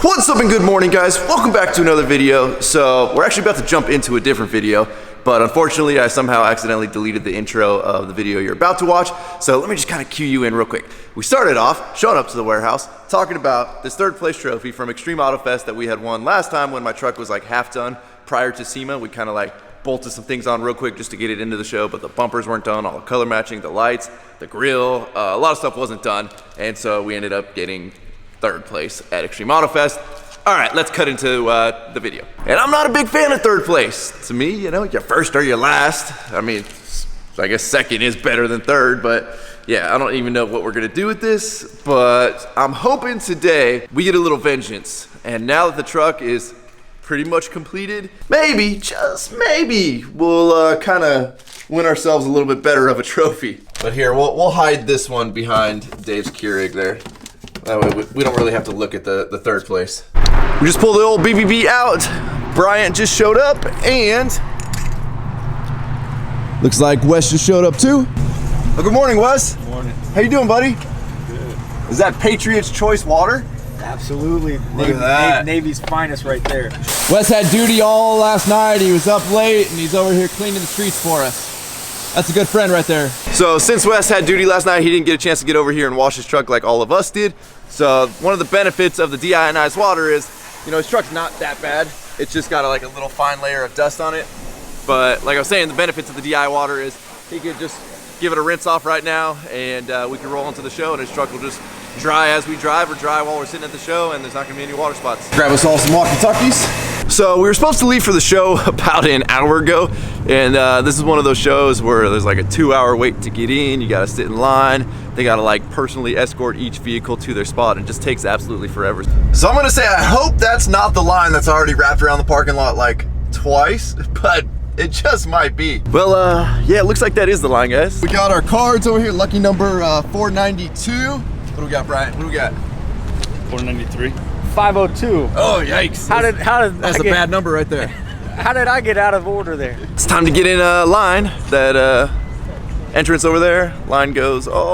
What's up and good morning, guys? Welcome back to another video. So we're actually about to jump into a different video, but unfortunately I somehow accidentally deleted the intro of the video you're about to watch. So let me just kind of cue you in real quick. We started off showing up to the warehouse talking about this third place trophy from Extreme Auto Fest that we had won last time when my truck was like half done prior to SEMA. We kind of like bolted some things on real quick just to get it into the show, but the bumpers weren't done, all the color matching, the lights, the grill, a lot of stuff wasn't done, and so we ended up getting third place at Extreme Auto Fest. All right, let's cut into the video. And I'm not a big fan of third place. To me, you know, you're first or you're last. I mean, I guess second is better than third, but yeah, I don't even know what we're gonna do with this, but I'm hoping today we get a little vengeance. And now that the truck is pretty much completed, maybe, just maybe, we'll kind of win ourselves a little bit better of a trophy. But here, we'll hide this one behind Dave's Keurig there. That way we don't really have to look at the third place. We just pulled the old BBB out. Bryant just showed up, and looks like Wes just showed up too. Well, good morning, Wes. Good morning. How you doing, buddy? Good. Is that Patriot's Choice water? Absolutely. Look at that. Navy's finest right there. Wes had duty all last night. He was up late and he's over here cleaning the streets for us. That's a good friend right there. So since Wes had duty last night, he didn't get a chance to get over here and wash his truck like all of us did. So one of the benefits of the deionized water is, you know, his truck's not that bad. It's just got like a little fine layer of dust on it. But like I was saying, the benefits of the DI water is he could just give it a rinse off right now, and we can roll into the show, and his truck will just dry as we drive or dry while we're sitting at the show, and there's not gonna be any water spots. Grab us all some walkie-talkies. So we were supposed to leave for the show about an hour ago, and this is one of those shows where there's like a 2-hour wait to get in. You gotta sit in line. They gotta like personally escort each vehicle to their spot, and it just takes absolutely forever. So I'm gonna say I hope that's not the line that's already wrapped around the parking lot like twice, but it just might be. Well, yeah, it looks like that is the line, guys. We got our cards over here, lucky number 492. What do we got, Brian? What do we got? 493. 502. Oh, yikes. How did That's a bad number right there. How did I get out of order there? It's time to get in a line. That entrance over there, line goes all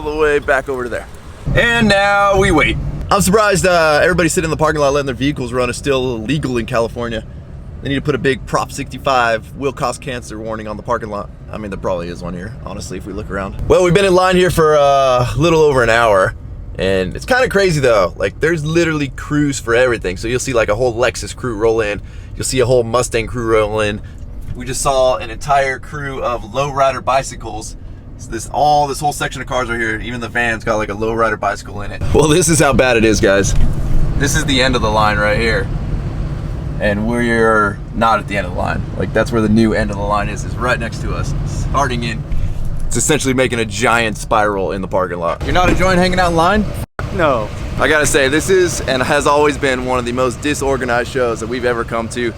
the way back over to there. And now we wait. I'm surprised everybody sitting in the parking lot letting their vehicles run is still illegal in California. They need to put a big Prop 65 will cause cancer warning on the parking lot. I mean, there probably is one here, honestly, if we look around. Well, we've been in line here for a little over an hour, and it's kind of crazy though. Like, there's literally crews for everything. So you'll see like a whole Lexus crew roll in. You'll see a whole Mustang crew roll in. We just saw an entire crew of lowrider bicycles. So this whole section of cars right here, even the van's got like a lowrider bicycle in it. Well, this is how bad it is, guys. This is the end of the line right here. And we're not at the end of the line. Like, that's where the new end of the line is right next to us. Starting in, it's essentially making a giant spiral in the parking lot. You're not enjoying hanging out in line? No. I gotta say, this is and has always been one of the most disorganized shows that we've ever come to.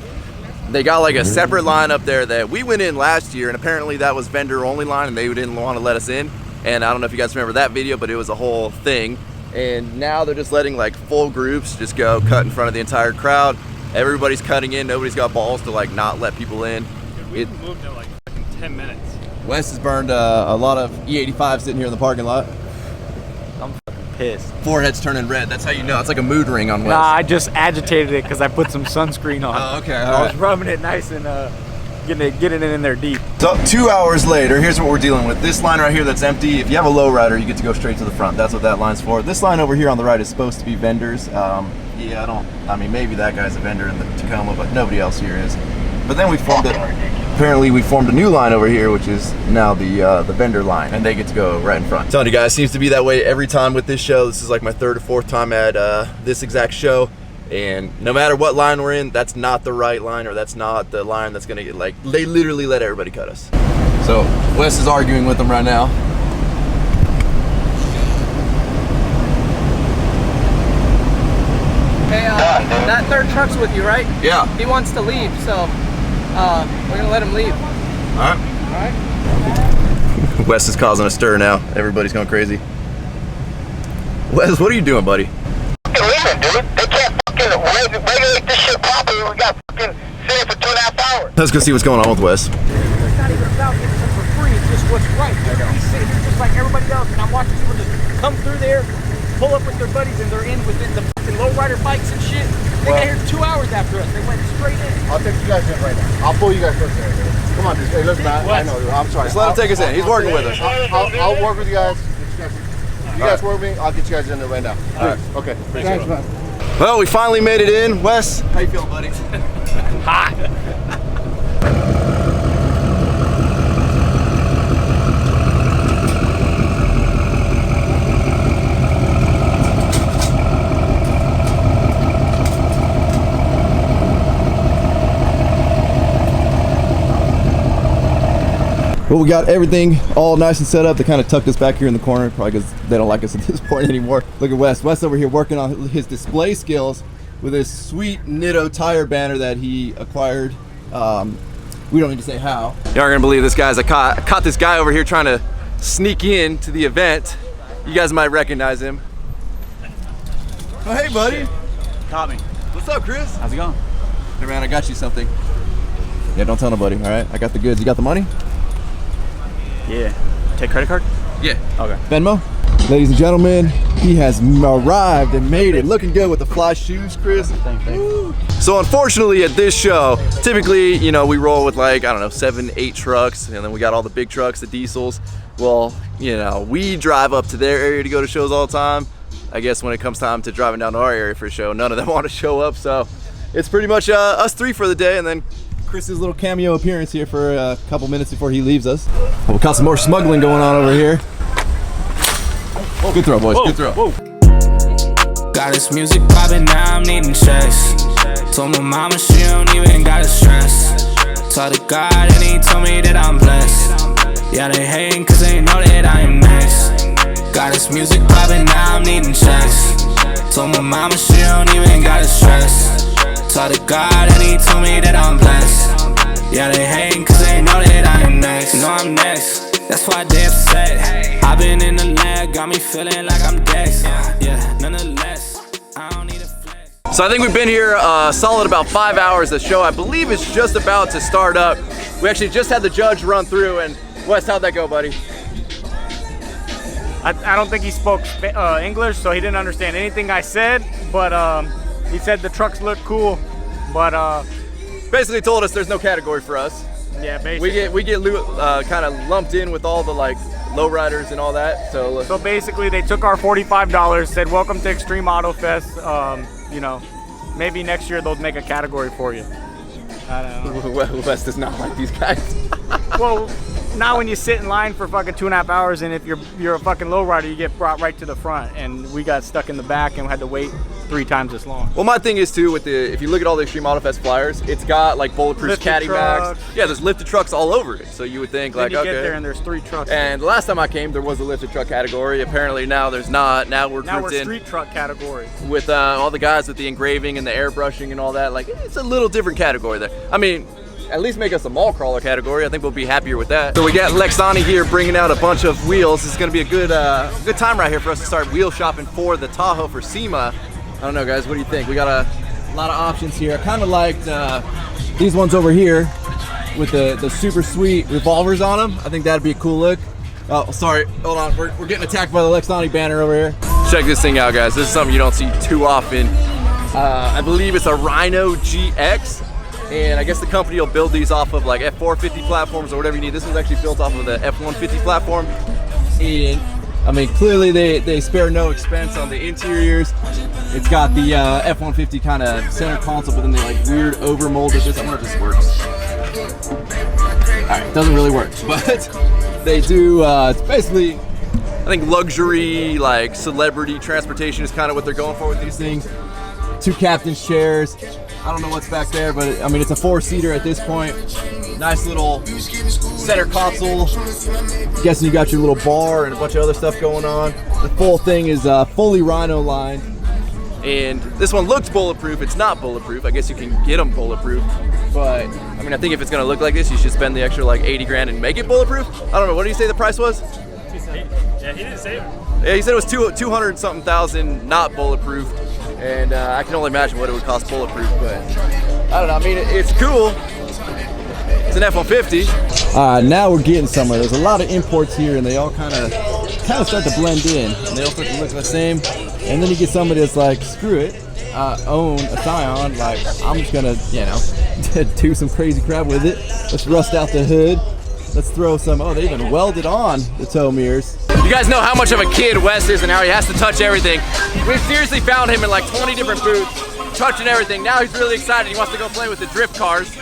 They got like a separate line up there that we went in last year, and apparently that was vendor only line and they didn't want to let us in. And I don't know if you guys remember that video, but it was a whole thing. And now they're just letting like full groups just go cut in front of the entire crowd. Everybody's cutting in, nobody's got balls to like not let people in. We moved in like 10 minutes. Wes has burned a lot of E85 sitting here in the parking lot. I'm fucking pissed. Forehead's turning red, that's how you know. It's like a mood ring on Wes. Nah, I just agitated it because I put some sunscreen on. Oh, okay, I was rubbing it nice and getting it in there deep. So 2 hours later, here's what we're dealing with. This line right here that's empty, if you have a lowrider, you get to go straight to the front. That's what that line's for. This line over here on the right is supposed to be vendors. Yeah, I mean, maybe that guy's a vendor in the Tacoma, but nobody else here is. But then we formed apparently we formed a new line over here, which is now the vendor line, and they get to go right in front. I'm telling you guys, seems to be that way every time with this show. This is like my third or fourth time at this exact show. And no matter what line we're in, that's not the right line, or that's not the line that's gonna get, like, they literally let everybody cut us. So Wes is arguing with them right now. Hey, that third truck's with you, right? Yeah. He wants to leave, so we're gonna let him leave. All right. Wes is causing a stir now. Everybody's going crazy. Wes, what are you doing, buddy? Leaving, dude. They can't fucking regulate this shit properly. We got fucking sitting for 2.5 hours. Let's go see what's going on with Wes. It's not even about getting something for free. It's just what's right. He's sitting here just like everybody else, and I'm watching people just come through there, pull up with their buddies and they're in within the fucking lowrider bikes and shit. They got here 2 hours after us. They went straight in. I'll take you guys in right now. I'll pull you guys first in. Come on, hey, listen, I know. I'm sorry. Just let him take us in. He's working with us. I'll work with you guys. You guys work with me. I'll get you guys in there right now. All right. Okay. Thanks, man. Well, we finally made it in. Wes, how you feeling, buddy? Hot. Well, we got everything all nice and set up. They kind of tucked us back here in the corner, probably because they don't like us at this point anymore. Look at Wes. Wes over here working on his display skills with this sweet Nitto tire banner that he acquired. We don't need to say how. You aren't gonna believe this, guys. I caught this guy over here trying to sneak in to the event. You guys might recognize him. Oh, hey, buddy. Caught me. What's up, Chris? How's it going? Hey, man, I got you something. Yeah, don't tell nobody, all right? I got the goods. You got the money? Yeah. Take credit card? Yeah. Okay. Venmo? Ladies and gentlemen, he has arrived and made it. Looking good with the fly shoes, Chris. Thanks. So unfortunately at this show, typically, you know, we roll with like, I don't know, 7, 8 trucks, and then we got all the big trucks, the diesels. Well, you know, we drive up to their area to go to shows all the time. I guess when it comes time to driving down to our area for a show, none of them want to show up. So it's pretty much us 3 for the day, and then Chris's little cameo appearance here for a couple minutes before he leaves us. We got some more smuggling going on over here. Good throw, boys. Good throw. Whoa. Got this music poppin', now I'm needing checks. Told my mama she don't even gotta stress. Talk to God and he told me that I'm blessed. Yeah, they hating cause they know that I am next. Got this music poppin', now I'm needing checks. Told my mama she don't even gotta stress. Talk to God and he told me that I'm blessed. Yeah, they hating cause they know that I am next. Know I'm next, that's why they upset. I've been in the lag, got me feeling like I'm Dex. Yeah, nonetheless, I don't need a flex. So I think we've been here solid about 5 hours. The show, I believe, is just about to start up. We actually just had the judge run through, and Wes, how'd that go, buddy? I don't think he spoke English, so he didn't understand anything I said, but he said the trucks look cool, but Basically told us there's no category for us. yeah, basically. We get kind of lumped in with all the like lowriders and all that. So basically they took our $45, said welcome to Extreme Auto Fest. You know, maybe next year they'll make a category for you. I don't know. Wes does not like these guys. Well, now when you sit in line for fucking 2.5 hours, and if you're a fucking lowrider, you get brought right to the front, and we got stuck in the back and had to wait 3 times as long. Well, my thing is too with if you look at all the Extreme Auto Fest flyers, it's got like bulletproof Lifted caddy max. trucks. Yeah, there's lifted trucks all over it. So you would think Then like, you okay. get there and there's 3 trucks. And the last time I came, there was a lifted truck category. Apparently now there's not. Now we're now grouped we're in street truck category. with all the guys with the engraving and the airbrushing and all that. Like, it's a little different category there. I mean, at least make us a mall crawler category. I think we'll be happier with that. So we got Lexani here bringing out a bunch of wheels. This is gonna be a good time right here for us to start wheel shopping for the Tahoe for SEMA. I don't know, guys, what do you think? We got A lot of options here. I kind of liked these ones over here with the super sweet revolvers on them. I think that'd be a cool look. Oh, sorry, hold on. We're getting attacked by the Lexani banner over here. check this thing out, guys. This is something you don't see too often. I believe it's a Rhino GX. And I guess the company will build these off of like F450 platforms or whatever you need. This one's actually built off of the F150 platform. And I mean, clearly they spare no expense on the interiors. It's got the F150 kind of center console, but then they like weird over molded this. I wonder if this works. All right, doesn't really work, but they do. It's basically, I think luxury, like celebrity transportation is kind of what they're going for with these things. 2 captain's chairs. I don't know what's back there, but I mean, it's a 4-seater at this point. Nice little center console. Guessing you got your little bar and a bunch of other stuff going on. The full thing is fully Rhino lined. And this one looks bulletproof. It's not bulletproof. I guess you can get them bulletproof. But I mean, I think if it's gonna look like this, you should spend the extra like 80 grand and make it bulletproof. I don't know, what did you say the price was? Yeah, he didn't say it. Yeah, he said it was 200 something thousand not bulletproof. And I can only imagine what it would cost bulletproof, but I don't know. I mean, it's cool. It's an F-150. Now we're getting somewhere. There's a lot of imports here, and they all kind of start to blend in. And they all start to look the same. And then you get somebody that's like, screw it, own a Scion. Like, I'm just gonna, you know, do some crazy crap with it. Let's rust out the hood. Let's throw some, oh, they even welded on the tow mirrors. You guys know how much of a kid Wes is and how he has to touch everything. We've seriously found him in like 20 different booths, touching everything. Now he's really excited. He wants to go play with the drift cars.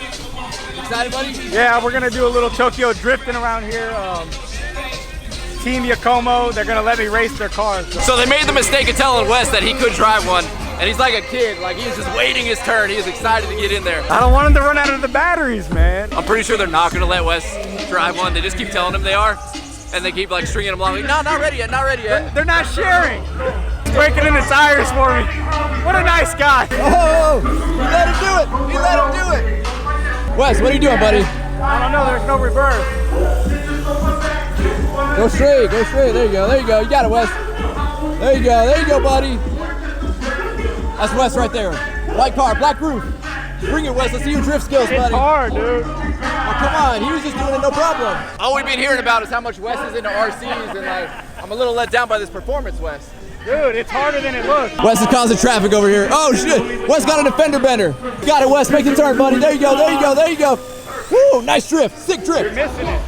Excited, buddy? Yeah, we're gonna do a little Tokyo drifting around here. Team Yakomo, they're gonna let me race their cars. So they made the mistake of telling Wes that he could drive one, and he's like a kid, like he's just waiting his turn. He is excited to get in there. I don't want him to run out of the batteries, man. I'm pretty sure they're not gonna let Wes drive one. They just keep telling him they are, and they keep like stringing him along. Like, no, not ready yet, not ready yet. They're not sharing. Breaking in the tires for me. What a nice guy. Oh, he let him do it. He let him do it. Wes, what are you doing, buddy? I don't know, there's no reverse. Go straight, go straight. There you go, there you go. You got it, Wes. There you go, buddy. That's Wes right there. White car, black roof. Bring it, Wes. Let's see your drift skills, buddy. It's hard, dude. Oh, come on, he was just doing it, no problem. All we've been hearing about is how much Wes is into RCs, and like, I'm a little let down by this performance, Wes. Dude, it's harder than it looks. Wes is causing traffic over here. Oh shit, Wes got a defender bender. Got it, Wes, make the turn, buddy. There you go, there you go, there you go. Woo, nice drift, sick drift. You're missing it.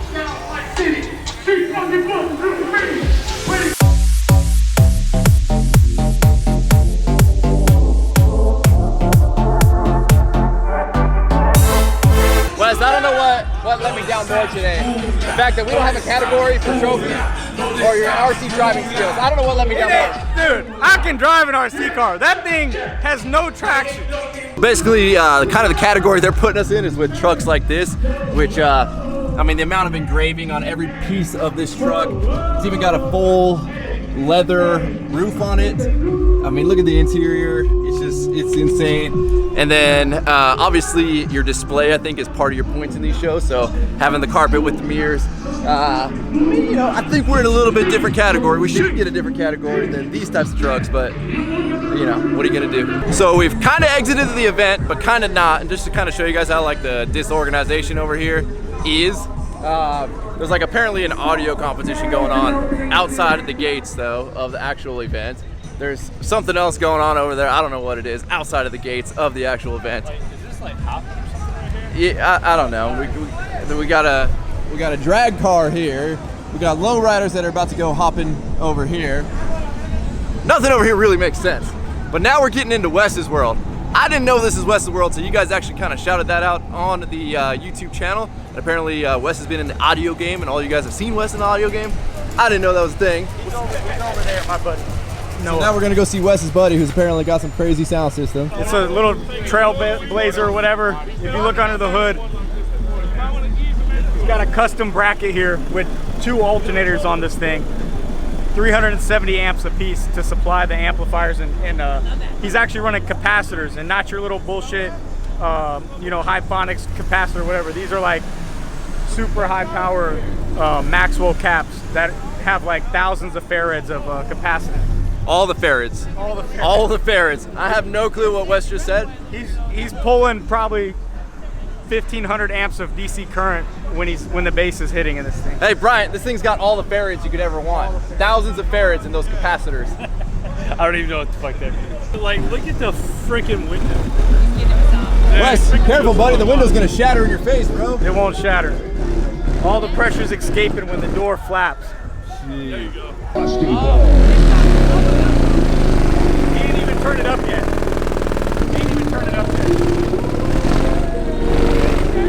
Wes, I don't know what let me down more today. The fact that we don't have a category for trophies or your RC driving skills. I don't know what let me down more. Dude, I can drive an RC car. That thing has no traction. Basically, kind of the category they're putting us in is with trucks like this, which, I mean, the amount of engraving on every piece of this truck. It's even got a full leather roof on it. I mean, look at the interior. It's insane. And then, obviously, your display, I think, is part of your points in these shows. So having the carpet with the mirrors, I mean, you know, I think we're in a little bit different category. We should get a different category than these types of trucks, but you know, what are you gonna do? So we've kind of exited the event, but kind of not. And just to kind of show you guys how like the disorganization over here is, there's like apparently an audio competition going on outside of the gates though of the actual event. There's something else going on over there. I don't know what it is outside of the gates of the actual event. Wait, is this like hop or something right here? Yeah, I don't know. We got a drag car here. We got lowriders that are about to go hopping over here. Nothing over here really makes sense. But now we're getting into Wes's world. I didn't know this is Wes's world, so you guys actually kind of shouted that out on the YouTube channel. And apparently Wes has been in the audio game, and all you guys have seen Wes in the audio game. I didn't know that was a thing. He's over there, my buddy. No. So now we're gonna go see Wes's buddy, who's apparently got some crazy sound system. It's a little trailblazer or whatever. If you look under the hood, he's got a custom bracket here with 2 alternators on this thing. 370 amps a piece to supply the amplifiers, and he's actually running capacitors and not your little bullshit, you know, high phonics capacitor, whatever. These are like super high power Maxwell caps that have like thousands of farads of capacitance. All the farads. All the farads. All the farads. I have no clue what Wes just said. He's pulling probably 1,500 amps of DC current when the bass is hitting in this thing. Hey Bryant, this thing's got all the farads you could ever want. Thousands of farads in those capacitors. I don't even know what the fuck that means. Like, look at the freaking window. Wes, careful, buddy. The window's gonna shatter in your face, bro. It won't shatter. All the pressure's escaping when the door flaps. There you go. He ain't even turned it up yet.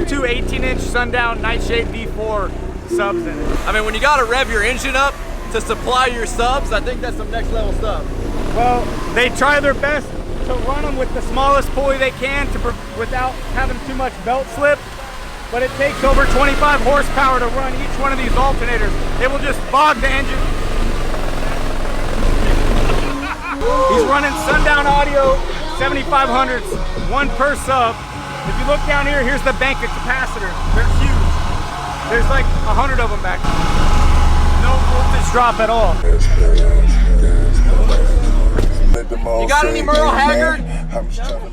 Two 18-inch Sundown Nightshade V4 subs in it. I mean, when you gotta rev your engine up to supply your subs, I think that's some next level stuff. Well, they try their best to run them with the smallest pulley they can without having too much belt slip, but it takes over 25 horsepower to run each one of these alternators. It will just bog the engine. He's running Sundown Audio 7500s, 1 per sub. If you look down here, here's the bank of capacitors. They're huge. There's like 100 of them back there. No voltage drop at all. You got any Merle Haggard?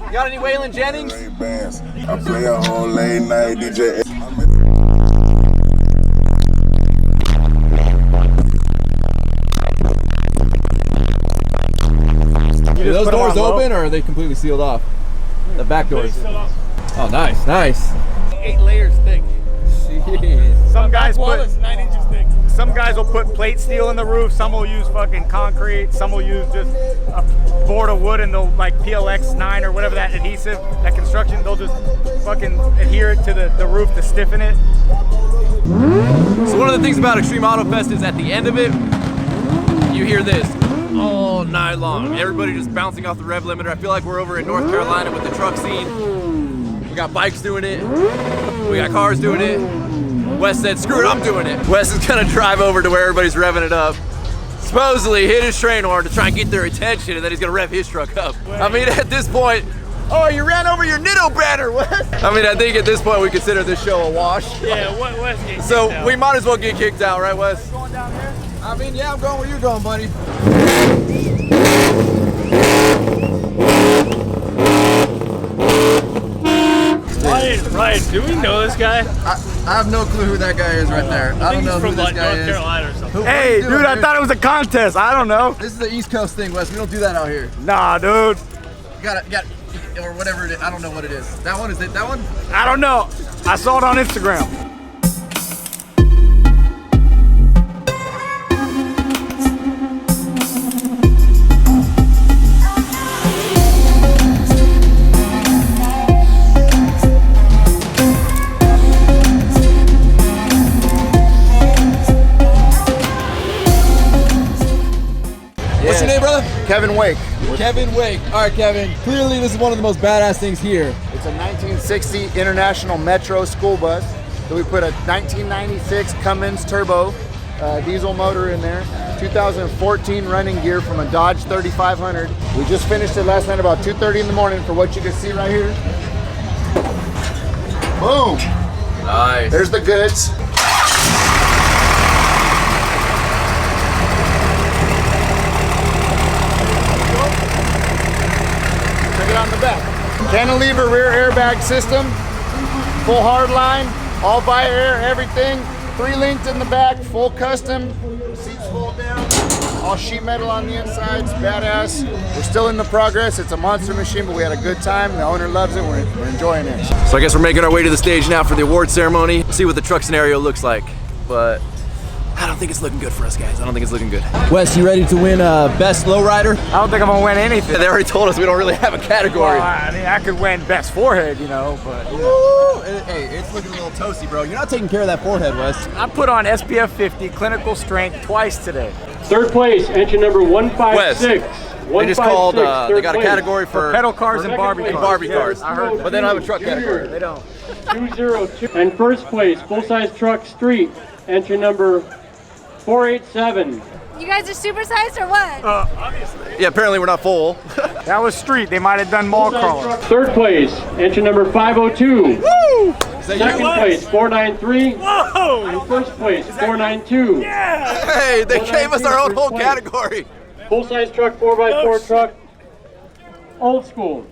You got any Waylon Jennings? I play a whole late night DJ. Do just those put 'em doors on low. open or are they completely sealed off? The back doors. Oh, nice, nice. 8 layers thick. Jeez. Some guys Wall put is 9 inches thick. Some guys will put plate steel in the roof. Some will use fucking concrete. Some will use just a board of wood and they'll like PLX 9 or whatever that adhesive, that construction. They'll just fucking adhere it to the roof to stiffen it. So one of the things about Extreme Auto Fest is at the end of it, you hear this all night long. Everybody just bouncing off the rev limiter. I feel like we're over in North Carolina with the truck scene. We got bikes doing it. We got cars doing it. Wes said, screw it, I'm doing it. Wes is gonna drive over to where everybody's revving it up. Supposedly hit his train horn to try and get their attention, and then he's gonna rev his truck up. I mean, at this point, oh, you ran over your Nitto banner, Wes. I mean, I think at this point we consider this show a wash. Yeah, Wes getting So kicked out. we might as well get kicked out, right, Wes? I mean, yeah, I'm going where you're going, buddy. Ryan, do we know this guy? I have no clue who that guy is right there. I don't think know he's who from this like guy North is. Carolina or something. Hey, dude, I thought it was a contest. I don't know. This is the East Coast thing, Wes. We don't do that out here. Nah, dude. You got, or whatever it is. I don't know what it is. That one is it? That one? I don't know. I saw it on Instagram. What's your name, brother? Kevin Wake. Kevin Wake. All right, Kevin. Clearly, this is one of the most badass things here. It's a 1960 International Metro school bus. So we put a 1996 Cummins turbo diesel motor in there. 2014 running gear from a Dodge 3500. We just finished it last night about 2:30 in the morning for what you can see right here. Boom. Nice. There's the goods. Check it out in the back. Cantilever rear airbag system, full hardline, all by air, everything. 3 links in the back, full custom. Seats fold down, all sheet metal on the insides, badass. We're still in the progress. It's a monster machine, but we had a good time. The owner loves it. We're enjoying it. So I guess we're making our way to the stage now for the award ceremony. See what the truck scenario looks like. But I don't think it's looking good for us, guys. I don't think it's looking good. Wes, you ready to win Best Lowrider? I don't think I'm gonna win anything. They already told us we don't really have a category. Well, I mean, I could win best forehead, you know, but you know. Woo! Hey, it's looking a little toasty, bro. You're not taking care of that forehead, Wes. I put on SPF 50 clinical strength twice today. Third place, entry number 156. They just called, they got a category for Pedal cars and Barbie cars. Barbie cars. I heard that. But they don't have a truck category. They don't. 202. And first place, full-size truck street, entry number 487. You guys are supersized or what? Yeah, apparently we're not full. That was street. They might have done mall crawler. Third place, entry number 502. Woo! Second place, 493. Whoa! And first place, 492. Hey, they gave us our own whole category. Full-size truck, 4x4 truck, old school.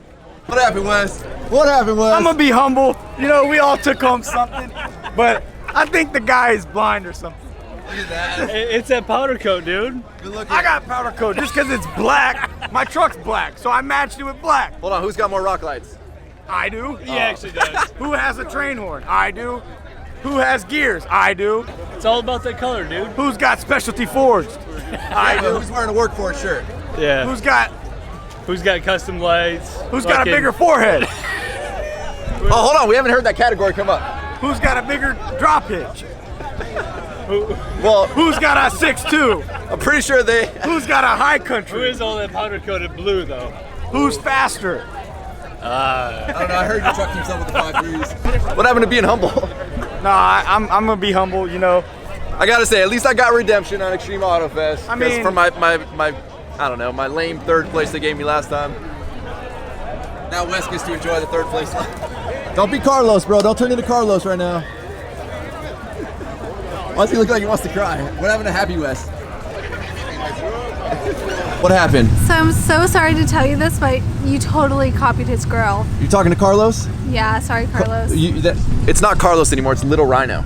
What happened, Wes? What happened, Wes? I'm gonna be humble. You know, we all took home something, but I think the guy is blind or something. It's that powder coat, dude. Good looking. I got powder coat just because it's black. My truck's black, so I matched it with black. Hold on, who's got more rock lights? I do. He actually does. Who has a train horn? I do. Who has gears? I do. It's all about that color, dude. Who's got specialty forged? I do. Who's wearing a workforce shirt? Yeah. Who's got custom lights? Who's got a bigger forehead? Oh, hold on, we haven't heard that category come up. Who's got a bigger drop hitch? Well, Who's got a 6'2"? I'm pretty sure they. Who's got a high Who country? is all that powder coated blue though? Who's faster? I don't know. I heard your truck keeps up with the 5.3s. What happened to being humble? No, I'm gonna be humble. You know, I gotta say, at least I got redemption on Extreme Auto Fest. I mean- for my I don't know, my lame third place they gave me last time. Now Wes gets to enjoy the third place. Don't be Carlos, bro. Don't turn into Carlos right now. Why does he look like he wants to cry? What happened to Happy Wes? What happened? So I'm so sorry to tell you this, but you totally copied his girl. You talking to Carlos? Yeah, sorry, Carlos. It's not Carlos anymore, it's Little Rhino.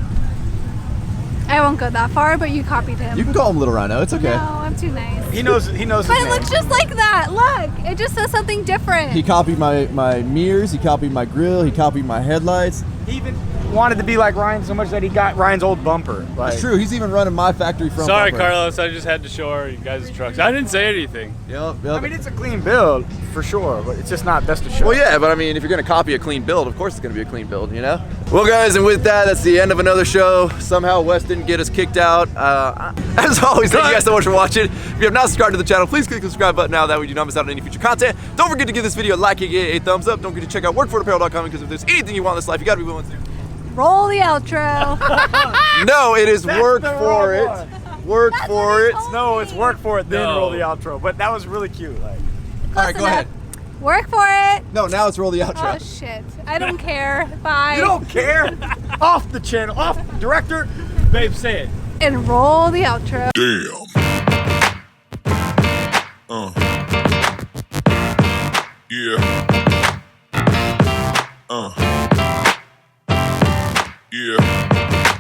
I won't go that far, but you copied him. You can call him Little Rhino. It's okay. No, not too nice. He knows But his it name. looks just like that. Look, it just says something different. He copied my mirrors, he copied my grill, he copied my headlights. He even wanted to be like Ryan so much that he got Ryan's old bumper. Like, It's true, he's even running my factory front Sorry, bumper. Carlos. I just had to show our guys' trucks. I didn't say anything. Yep. I mean, it's a clean build for sure, but it's just not best to show. Well, yeah, but I mean, if you're gonna copy a clean build, of course it's gonna be a clean build, you know? Well, guys, and with that, that's the end of another show. Somehow Wes didn't get us kicked out. As always, thank you guys so much for watching. If you have not subscribed to the channel, please click the subscribe button now. That way you don't miss out on any future content. Don't forget to give this video a like and a thumbs up. Don't forget to check out workforapparel.com because if there's anything you want in this life, you gotta be willing to. Roll the outro. No, it is work for it. Work for it. No, it's work for it, then No. roll the outro. But that was really cute. Like, All right, go ahead. Work for it. No, now it's roll the outro. Oh shit. I don't care. Bye. you don't care. Off the channel. Off, director. Babe, say it. And roll the outro. Damn. Yeah. Yeah.